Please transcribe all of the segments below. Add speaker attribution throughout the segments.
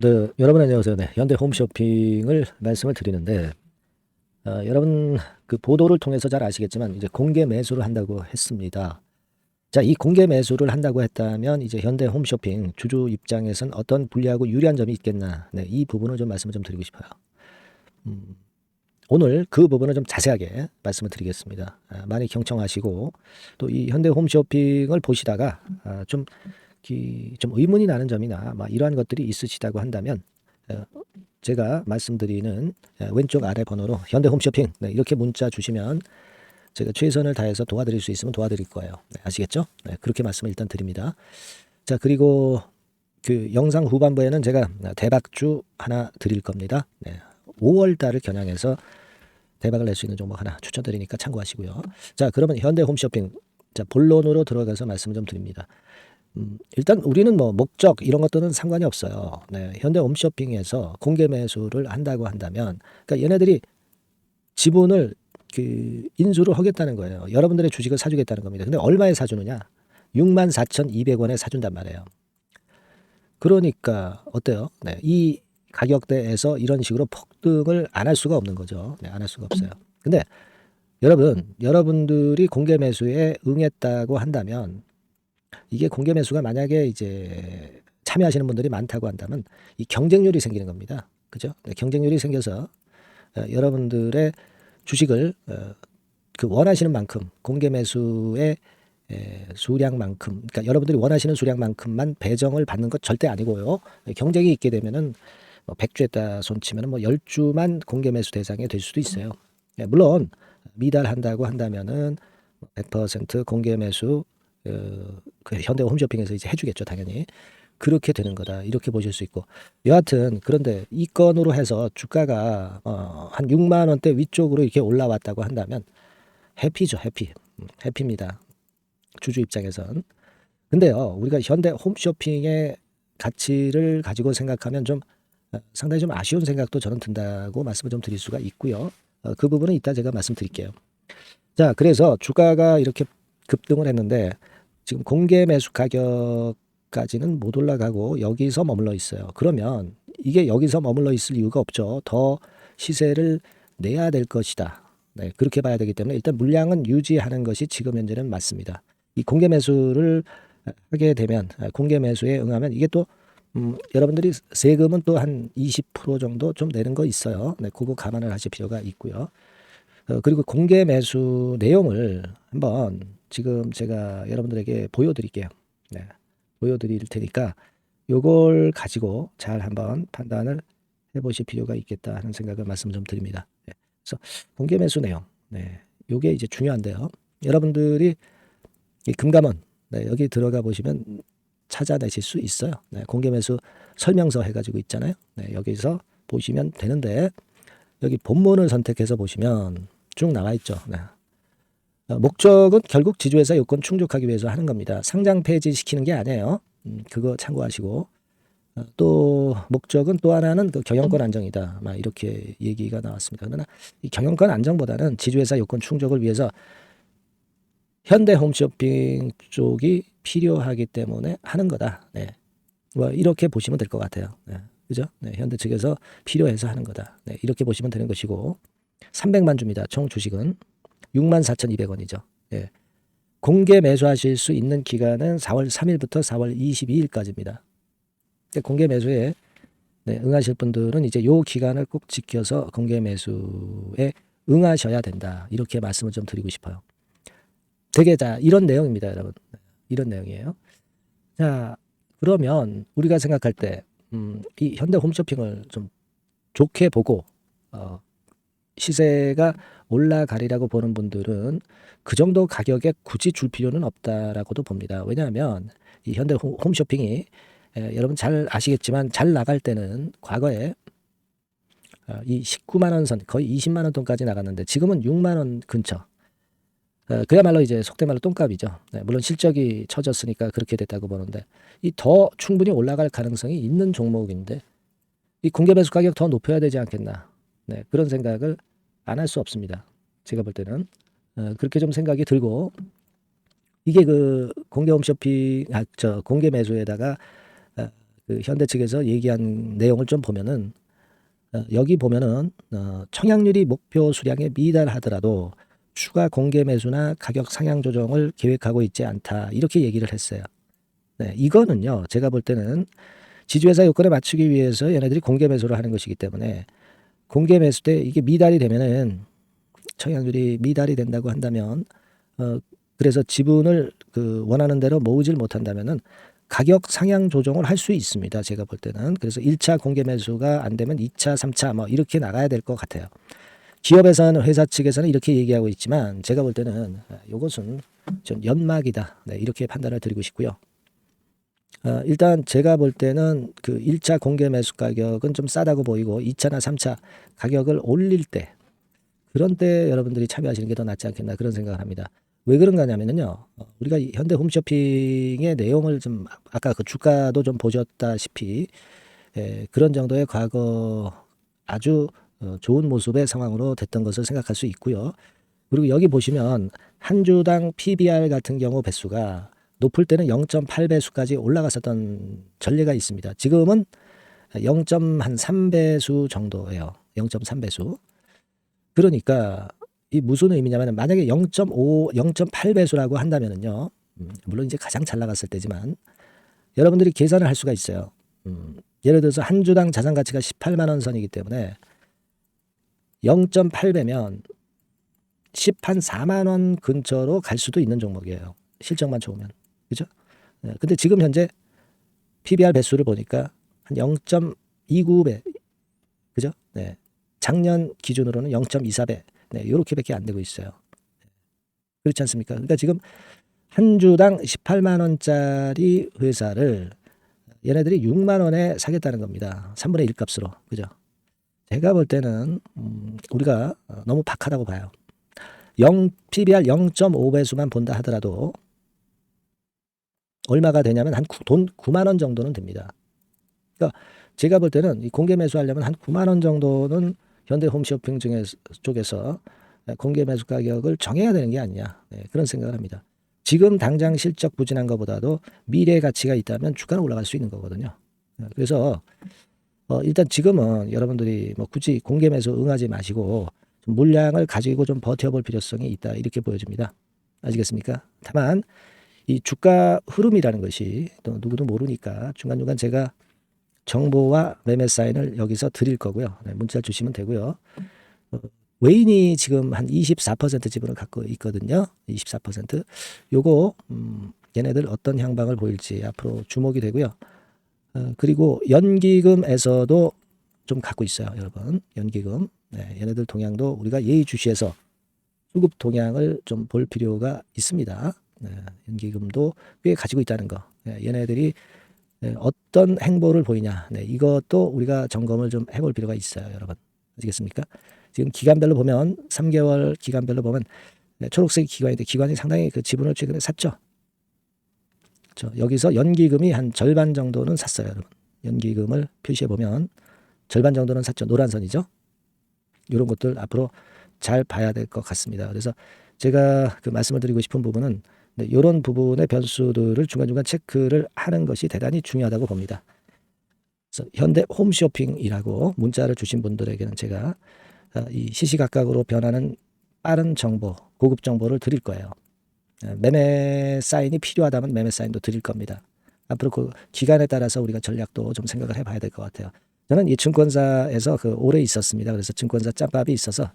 Speaker 1: 네, 여러분 안녕하세요. 네, 현대 홈쇼핑을 말씀을 드리는데, 여러분 그 보도를 통해서 잘 아시겠지만 이제 공개 매수를 한다고 했습니다. 자, 이 공개 매수를 한다고 했다면 이제 현대 홈쇼핑 주주 입장에선 어떤 불리하고 유리한 점이 있겠나? 네, 이 부분을 좀 말씀을 좀 드리고 싶어요. 음, 오늘 그 부분을 좀 자세하게 말씀을 드리겠습니다. 많이 경청하시고 또 이 현대 홈쇼핑을 보시다가 좀 의문이 나는 점이나 이러한 것들이 있으시다고 한다면 어, 제가 말씀드리는 왼쪽 아래 번호로 현대 홈쇼핑 네, 이렇게 문자 주시면 제가 최선을 다해서 도와드릴 수 있으면 도와드릴 거예요. 네, 아시겠죠? 네, 그렇게 말씀을 일단 드립니다. 자, 그리고 그 영상 후반부에는 제가 대박주 하나 드릴 겁니다. 네, 5월 달을 겨냥해서 대박을 낼 수 있는 종목 하나 추천드리니까 참고하시고요. 자, 그러면 현대 홈쇼핑 자, 본론으로 들어가서 말씀을 좀 드립니다. 일단 우리는 뭐 목적 이런 것들은 상관이 없어요. 네, 현대 홈쇼핑에서 공개 매수를 한다고 한다면, 그러니까 얘네들이 지분을 그 인수를 하겠다는 거예요. 여러분들의 주식을 사주겠다는 겁니다. 근데 얼마에 사주느냐? 64,200원에 사준단 말이에요. 그러니까 어때요? 네, 이 가격대에서 이런 식으로 폭등을 안 할 수가 없는 거죠. 네, 안 할 수가 없어요. 근데 여러분들이 공개 매수에 응했다고 한다면 이게 공개 매수가 만약에 이제 참여하시는 분들이 많다고 한다면 이 경쟁률이 생기는 겁니다. 그죠? 네, 경쟁률이 생겨서 여러분들의 주식을 그 원하시는 만큼 공개 매수의 수량만큼, 그러니까 여러분들이 원하시는 수량만큼만 배정을 받는 것 절대 아니고요. 경쟁이 있게 되면은 뭐 100주에다 손치면은 뭐 10주만 공개 매수 대상이 될 수도 있어요. 물론 미달한다고 한다면은 100% 공개 매수 그 현대 홈쇼핑에서 이제 해주겠죠, 당연히. 그렇게 되는 거다. 이렇게 보실 수 있고. 여하튼 그런데 이 건으로 해서 주가가 한 6만 원대 위쪽으로 이렇게 올라왔다고 한다면 해피죠, 해피. 해피입니다. 주주 입장에선. 근데요, 우리가 현대 홈쇼핑의 가치를 가지고 생각하면 좀 상당히 좀 아쉬운 생각도 저는 든다고 말씀을 좀 드릴 수가 있고요. 그 부분은 이따 제가 말씀드릴게요. 자, 그래서 주가가 이렇게 급등을 했는데 지금 공개 매수 가격까지는 못 올라가고 여기서 머물러 있어요. 그러면 이게 여기서 머물러 있을 이유가 없죠. 더 시세를 내야 될 것이다. 네, 그렇게 봐야 되기 때문에 일단 물량은 유지하는 것이 지금 현재는 맞습니다. 이 공개 매수를 하게 되면 공개 매수에 응하면 이게 또 여러분들이 세금은 또 한 20% 정도 좀 내는 거 있어요. 네, 그거 감안을 하실 필요가 있고요. 그리고 공개 매수 내용을 한번 지금 제가 여러분들에게 보여드릴게요. 네, 보여드릴 테니까 요걸 가지고 잘 한번 판단을 해보실 필요가 있겠다 하는 생각을 말씀 좀 드립니다. 네, 그래서 공개 매수 내용, 네, 요게 이제 중요한데요. 여러분들이 이 금감원, 네, 여기 들어가 보시면 찾아내실 수 있어요. 네, 공개 매수 설명서 해가지고 있잖아요. 네, 여기서 보시면 되는데 여기 본문을 선택해서 보시면 쭉 나와 있죠. 네. 목적은 결국 지주회사 요건 충족하기 위해서 하는 겁니다. 상장 폐지시키는 게 아니에요. 그거 참고하시고 또 목적은 또 하나는 그 경영권 안정이다. 막 이렇게 얘기가 나왔습니다. 그러나 이 경영권 안정보다는 지주회사 요건 충족을 위해서 현대 홈쇼핑 쪽이 필요하기 때문에 하는 거다. 네. 뭐 이렇게 보시면 될 것 같아요. 네. 그죠? 네. 현대 측에서 필요해서 하는 거다. 네. 이렇게 보시면 되는 것이고 300만 주입니다. 총 주식은 64,200원이죠. 예. 공개 매수하실 수 있는 기간은 4월 3일부터 4월 22일까지입니다. 공개 매수에 네, 응하실 분들은 이제 요 기간을 꼭 지켜서 공개 매수에 응하셔야 된다. 이렇게 말씀을 좀 드리고 싶어요. 되게 자 이런 내용입니다, 여러분. 이런 내용이에요. 자, 그러면 우리가 생각할 때 이 현대 홈쇼핑을 좀 좋게 보고 시세가 올라가리라고 보는 분들은 그 정도 가격에 굳이 줄 필요는 없다라고도 봅니다. 왜냐하면 이 현대 홈쇼핑이 여러분 잘 아시겠지만 잘 나갈 때는 과거에 이 19만 원 선 거의 20만 원 돈까지 나갔는데 지금은 6만 원 근처. 그야말로 이제 속된 말로 똥값이죠. 네, 물론 실적이 처졌으니까 그렇게 됐다고 보는데 이 더 충분히 올라갈 가능성이 있는 종목인데 이 공개 매수 가격 더 높여야 되지 않겠나. 네, 그런 생각을 안 할 수 없습니다. 제가 볼 때는 그렇게 좀 생각이 들고 이게 그 공개 홈쇼핑 저 공개 매수에다가 그 현대 측에서 얘기한 내용을 좀 보면은 여기 보면은 청약률이 목표 수량에 미달하더라도 추가 공개 매수나 가격 상향 조정을 계획하고 있지 않다 이렇게 얘기를 했어요. 네, 이거는요 제가 볼 때는 지주회사 요건에 맞추기 위해서 얘네들이 공개 매수를 하는 것이기 때문에 공개 매수 때 이게 미달이 되면은 청약률이 미달이 된다고 한다면 그래서 지분을 그 원하는 대로 모으질 못한다면은 가격 상향 조정을 할 수 있습니다. 제가 볼 때는. 그래서 1차 공개 매수가 안 되면 2차, 3차 뭐 이렇게 나가야 될 것 같아요. 기업에서는 회사 측에서는 이렇게 얘기하고 있지만 제가 볼 때는 이것은 좀 연막이다. 네, 이렇게 판단을 드리고 싶고요. 일단 제가 볼 때는 그 1차 공개 매수 가격은 좀 싸다고 보이고 2차나 3차 가격을 올릴 때 그런 때 여러분들이 참여하시는 게 더 낫지 않겠나 그런 생각을 합니다. 왜 그런가 하면요. 우리가 현대 홈쇼핑의 내용을 좀 아까 그 주가도 좀 보셨다시피 그런 정도의 과거 아주 좋은 모습의 상황으로 됐던 것을 생각할 수 있고요. 그리고 여기 보시면 한 주당 PBR 같은 경우 배수가 높을 때는 0.8배수까지 올라갔었던 전례가 있습니다. 지금은 0.3배수 정도예요. 0.3배수. 그러니까 이 무슨 의미냐면 만약에 0.5, 0.8배수라고 한다면은요. 물론 이제 가장 잘 나갔을 때지만 여러분들이 계산을 할 수가 있어요. 예를 들어서 한 주당 자산 가치가 18만 원 선이기 때문에 0.8배면 14만 원 근처로 갈 수도 있는 종목이에요. 실적만 좋으면. 그죠? 근데 지금 현재 PBR 배수를 보니까 한 0.29배. 그죠? 네. 작년 기준으로는 0.24배. 네, 요렇게밖에 안 되고 있어요. 그렇지 않습니까? 그러니까 지금 한 주당 18만 원짜리 회사를 얘네들이 6만 원에 사겠다는 겁니다. 3분의 1 값으로. 그죠? 제가 볼 때는 우리가 너무 박하다고 봐요. PBR 0.5배수만 본다 하더라도 얼마가 되냐면 한 돈 9만 원 정도는 됩니다. 그러니까 제가 볼 때는 이 공개 매수하려면 한 9만 원 정도는 현대 홈쇼핑 쪽에서 공개 매수 가격을 정해야 되는 게 아니냐. 네, 그런 생각을 합니다. 지금 당장 실적 부진한 것보다도 미래 가치가 있다면 주가는 올라갈 수 있는 거거든요. 그래서 일단 지금은 여러분들이 뭐 굳이 공개 매수 응하지 마시고 좀 물량을 가지고 좀 버텨볼 필요성이 있다. 이렇게 보여집니다. 아시겠습니까? 다만 이 주가 흐름이라는 것이 또 누구도 모르니까 중간중간 제가 정보와 매매 사인을 여기서 드릴 거고요. 네, 문자 주시면 되고요. 외인이 지금 한 24% 지분을 갖고 있거든요. 24%. 요거 얘네들 어떤 향방을 보일지 앞으로 주목이 되고요. 그리고 연기금에서도 좀 갖고 있어요, 여러분. 연기금. 네, 얘네들 동향도 우리가 예의주시해서 수급 동향을 좀 볼 필요가 있습니다. 네, 연기금도 꽤 가지고 있다는 거. 네, 얘네들이 어떤 행보를 보이냐. 네, 이것도 우리가 점검을 좀 해볼 필요가 있어요, 여러분. 아시겠습니까? 지금 기간별로 보면 3개월 기간별로 보면 초록색 기관인데 기관이 상당히 그 지분을 최근에 샀죠. 그렇죠? 여기서 연기금이 한 절반 정도는 샀어요, 여러분. 연기금을 표시해 보면 절반 정도는 샀죠. 노란 선이죠. 이런 것들 앞으로 잘 봐야 될 것 같습니다. 그래서 제가 그 말씀을 드리고 싶은 부분은 이런 부분의 변수들을 중간중간 체크를 하는 것이 대단히 중요하다고 봅니다. 그래서 현대 홈쇼핑이라고 문자를 주신 분들에게는 제가 이 시시각각으로 변하는 빠른 정보, 고급 정보를 드릴 거예요. 매매 사인이 필요하다면 매매 사인도 드릴 겁니다. 앞으로 그 기간에 따라서 우리가 전략도 좀 생각을 해봐야 될 것 같아요. 저는 이 증권사에서 그 오래 있었습니다. 그래서 증권사 짬밥이 있어서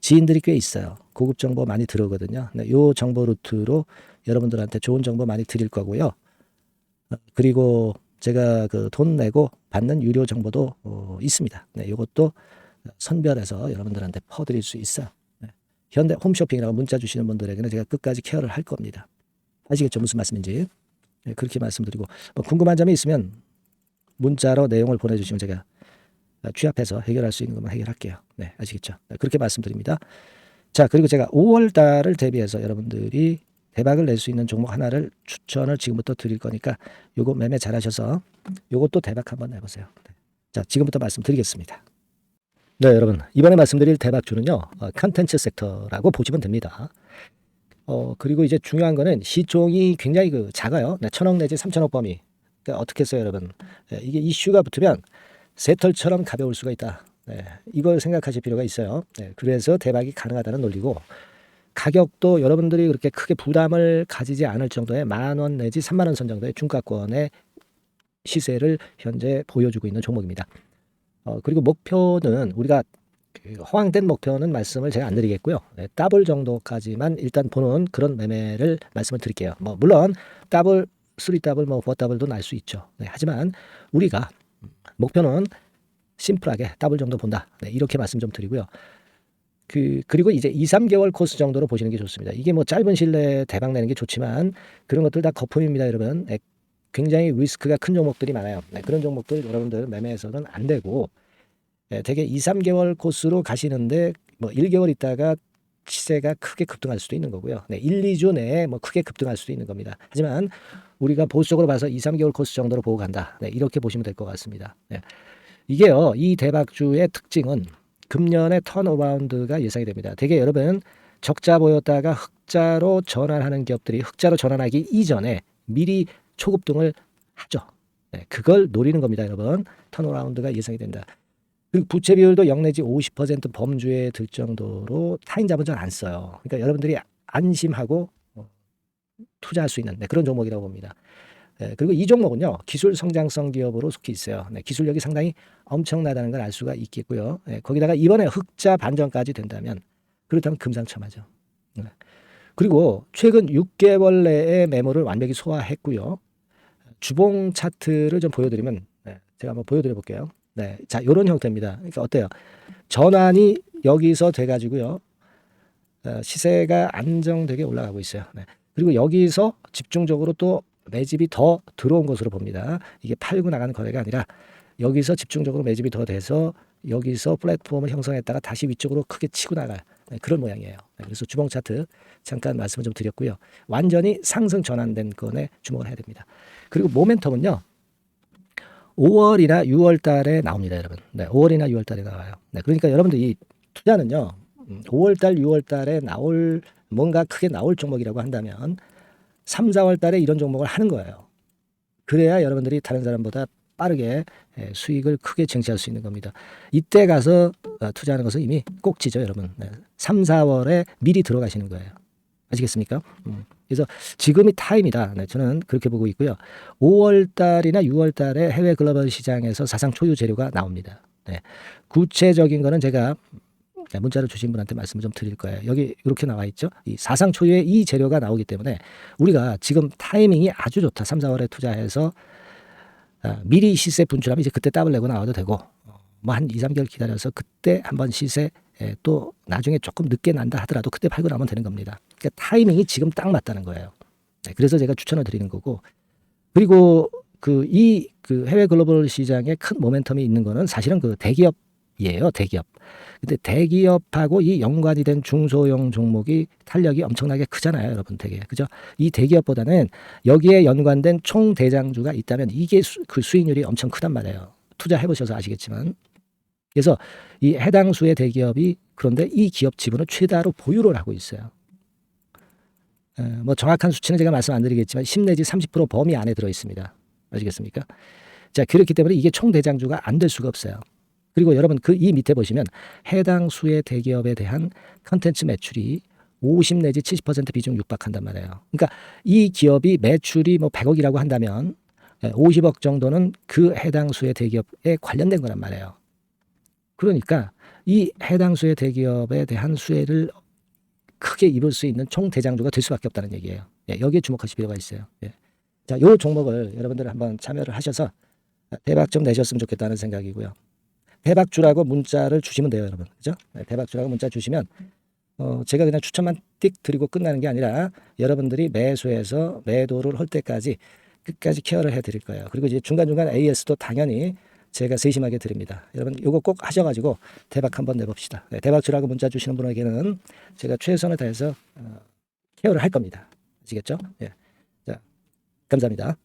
Speaker 1: 지인들이 꽤 있어요. 고급 정보 많이 들어오거든요. 이 정보 루트로 여러분들한테 좋은 정보 많이 드릴 거고요. 그리고 제가 그 돈 내고 받는 유료 정보도 있습니다. 네, 이것도 선별해서 여러분들한테 퍼드릴 수 있어요. 네. 현대 홈쇼핑이라고 문자 주시는 분들에게는 제가 끝까지 케어를 할 겁니다. 아시겠죠? 무슨 말씀인지. 네, 그렇게 말씀드리고 뭐 궁금한 점이 있으면 문자로 내용을 보내주시면 제가 취합해서 해결할 수 있는 것만 해결할게요. 네, 아시겠죠? 네, 그렇게 말씀드립니다. 자, 그리고 제가 5월 달을 대비해서 여러분들이 대박을 낼 수 있는 종목 하나를 추천을 지금부터 드릴 거니까 요거 매매 잘하셔서 요것도 대박 한번 내보세요. 네. 자, 지금부터 말씀드리겠습니다. 네, 여러분. 이번에 말씀드릴 대박주는요. 컨텐츠 섹터라고 보시면 됩니다. 그리고 이제 중요한 거는 시총이 굉장히 작아요. 네, 1,000억 내지 3,000억 범위. 그러니까 어떻게 써요, 여러분? 이게 이슈가 붙으면 새털처럼 가벼울 수가 있다. 이걸 생각하실 필요가 있어요. 그래서 대박이 가능하다는 논리고, 가격도 여러분들이 그렇게 크게 부담을 가지지 않을 정도의 10,000원 내지 30,000원 선 정도의 중가권의 시세를 현재 보여주고 있는 종목입니다. 그리고 목표는 우리가 허황된 목표는 말씀을 제가 안 드리겠고요. 더블 정도까지만 일단 보는 그런 매매를 말씀을 드릴게요. 물론 더블, 3더블, 4더블도 날 수 있죠. 하지만 우리가 목표는 심플하게 더블 정도 본다. 이렇게 말씀 좀 드리고요. 그리고 이제 2, 3개월 코스 정도로 보시는 게 좋습니다. 이게 짧은 시일 내에 대박 내는 게 좋지만 그런 것들 다 거품입니다, 여러분. 굉장히 리스크가 큰 종목들이 많아요. 그런 종목들 여러분들 매매해서는 안 되고, 되게 2, 3개월 코스로 가시는데 1개월 있다가 시세가 크게 급등할 수도 있는 거고요. 1, 2주 내에 크게 급등할 수도 있는 겁니다. 하지만 우리가 보수적으로 봐서 2, 3개월 코스 정도로 보고 간다. 이렇게 보시면 될 것 같습니다. 이게요, 이 대박주의 특징은 금년에 턴어라운드가 예상이 됩니다. 되게 여러분 적자 보였다가 흑자로 전환하는 기업들이 흑자로 전환하기 이전에 미리 초급등을 하죠. 그걸 노리는 겁니다, 여러분. 턴어라운드가 예상이 된다. 그리고 부채 비율도 0 내지 50% 범주에 들 정도로 타인 자본 잘 안 써요. 그러니까 여러분들이 안심하고 투자할 수 있는 그런 종목이라고 봅니다. 그리고 이 종목은요, 기술 성장성 기업으로 속해 있어요. 기술력이 상당히 엄청나다는 걸 알 수가 있겠고요. 거기다가 이번에 흑자 반전까지 된다면, 그렇다면 금상첨화죠. 그리고 최근 6개월 내에 매물을 완벽히 소화했고요. 주봉 차트를 좀 보여드리면, 제가 한번 보여드려 볼게요. 자, 이런 형태입니다. 그러니까 어때요? 전환이 여기서 돼가지고요, 시세가 안정되게 올라가고 있어요. 그리고 여기서 집중적으로 또 매집이 더 들어온 것으로 봅니다. 이게 팔고 나가는 거래가 아니라 여기서 집중적으로 매집이 더 돼서 여기서 플랫폼을 형성했다가 다시 위쪽으로 크게 치고 나갈 그런 모양이에요. 그래서 주봉 차트 잠깐 말씀을 좀 드렸고요. 완전히 상승 전환된 건에 주목을 해야 됩니다. 그리고 모멘텀은요, 5월이나 6월 달에 나옵니다, 여러분. 5월이나 6월 달에 나와요. 그러니까 여러분들 이 투자는요, 5월 달, 6월 달에 뭔가 크게 나올 종목이라고 한다면 3, 4월 달에 이런 종목을 하는 거예요. 그래야 여러분들이 다른 사람보다 빠르게 수익을 크게 쟁취할 수 있는 겁니다. 이때 가서 투자하는 것은 이미 꼭지죠, 여러분. 3, 4월에 미리 들어가시는 거예요. 아시겠습니까? 그래서 지금이 타임이다. 저는 그렇게 보고 있고요. 5월 달이나 6월 달에 해외 글로벌 시장에서 사상 초유 재료가 나옵니다. 구체적인 거는 제가 문자를 주신 분한테 말씀을 좀 드릴 거예요. 여기 이렇게 나와 있죠. 이 사상 초유의 이 재료가 나오기 때문에 우리가 지금 타이밍이 아주 좋다. 3, 4월에 투자해서 미리 시세 분출하면 이제 그때 더블 내고 나와도 되고, 한 2, 3개월 기다려서 그때 한번 시세 또 나중에 조금 늦게 난다 하더라도 그때 팔고 나면 되는 겁니다. 그러니까 타이밍이 지금 딱 맞다는 거예요. 그래서 제가 추천을 드리는 거고, 그리고 그 해외 글로벌 시장에 큰 모멘텀이 있는 거는 사실은 그 대기업이에요. 대기업. 근데 대기업하고 이 연관이 된 중소형 종목이 탄력이 엄청나게 크잖아요, 여러분. 되게 그죠? 이 대기업보다는 여기에 연관된 총 대장주가 있다면 이게 그 수익률이 엄청 크단 말이에요. 투자해 보셔서 아시겠지만. 그래서 이 해당 수의 대기업이 그런데 이 기업 지분을 최다로 보유를 하고 있어요. 정확한 수치는 제가 말씀 안 드리겠지만 10 내지 30% 범위 안에 들어 있습니다. 아시겠습니까? 자, 그렇기 때문에 이게 총 대장주가 안 될 수가 없어요. 그리고 여러분 이 밑에 보시면 해당 수의 대기업에 대한 컨텐츠 매출이 50 내지 70% 비중 육박한단 말이에요. 그러니까 이 기업이 매출이 100억이라고 한다면 50억 정도는 그 해당 수의 대기업에 관련된 거란 말이에요. 그러니까 이 해당 수의 대기업에 대한 수혜를 크게 입을 수 있는 총 대장주가 될 수밖에 없다는 얘기예요. 여기에 주목하실 필요가 있어요. 자, 요 종목을 여러분들 한번 참여를 하셔서 대박 좀 내셨으면 좋겠다는 생각이고요. 대박주라고 문자를 주시면 돼요, 여러분. 그죠? 대박주라고 문자 주시면 제가 그냥 추천만 띡 드리고 끝나는 게 아니라 여러분들이 매수해서 매도를 할 때까지 끝까지 케어를 해드릴 거예요. 그리고 이제 중간중간 AS도 당연히 제가 세심하게 드립니다. 여러분 이거 꼭 하셔가지고 대박 한번 내봅시다. 대박주라고 문자 주시는 분에게는 제가 최선을 다해서 케어를 할 겁니다. 아시겠죠? 자, 감사합니다.